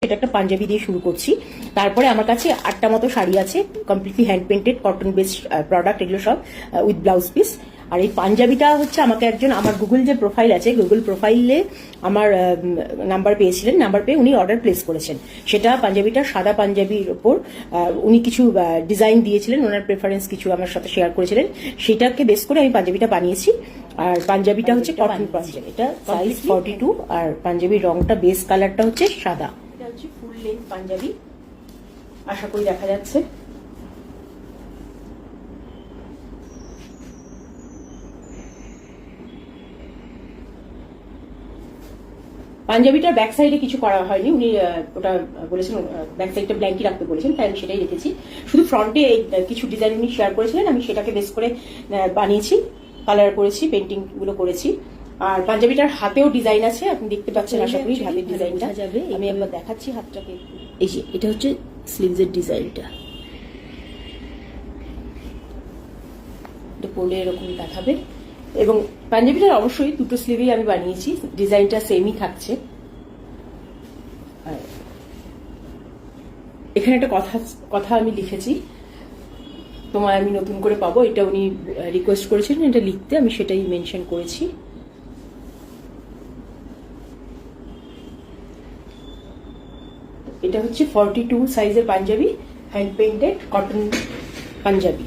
এটা একটা পাঞ্জাবি দিয়ে শুরু করছি। তারপরে আমার কাছে 8টা মতো শাড়ি আছে, completely hand painted cotton based product, এগুলো সব উইথ ব্লাউজ পিস। আর এই পাঞ্জাবিটা হচ্ছে আমাকে একজন, আমার গুগল যে প্রোফাইল আছে, গুগল প্রোফাইলে আমার নাম্বার পেয়েছিলেন, নাম্বার পেয়ে উনি অর্ডার প্লেস করেছেন। সেটা পাঞ্জাবিটা সাদা পাঞ্জাবির ওপর উনি কিছু ডিজাইন দিয়েছিলেন, ওনার প্রেফারেন্স কিছু আমার সাথে শেয়ার করেছিলেন, সেটাকে বেস করে আমি পাঞ্জাবিটা বানিয়েছি। আর পাঞ্জাবিটা হচ্ছে কটন পাঞ্জাবি, এটা সাইজ 42, আর পাঞ্জাবির রংটা বেস কালারটা হচ্ছে সাদা। এটা হচ্ছে ফুল লেন্থ পাঞ্জাবি, আশা করি দেখা যাচ্ছে। পাঞ্জাবিটার ব্যাক সাইডে কিছু করা হয়নি, উনি ওটা বলেছেন ব্যাক সাইডটা ব্ল্যাঙ্কি রাখতে বলেছেন, তাই আমি সেটাই রেখেছি। শুধু ফ্রন্টে কিছু ডিজাইন উনি শেয়ার করেছিলেন, আমি সেটাকে বেস করে বানিয়েছি, কালার করেছি, পেন্টিং গুলো করেছি। আর পাঞ্জাবিটার হাতেও ডিজাইন আছে, আপনি দেখতে পাচ্ছেন আশা করি হাতের ডিজাইনটা যাবে। আমি একবার দেখাচ্ছি হাতটাকে, এই যে এটা হচ্ছে স্লিভসের ডিজাইনটা, এটা পরলে এরকম দেখাবে। এবং পাঞ্জাবিটার অবশ্যই দুটো স্লিভেই আমি বানিয়েছি, ডিজাইনটা সেমই থাকছে। এখানে একটা কথা আমি লিখেছি, তোমায় আমি নতুন করে পাবো, এটা উনি রিকোয়েস্ট করেছিলেন এটা লিখতে, আমি সেটাই মেনশন করেছি। এটা হচ্ছে 42 সাইজের Punjabi, hand painted cotton panjabi.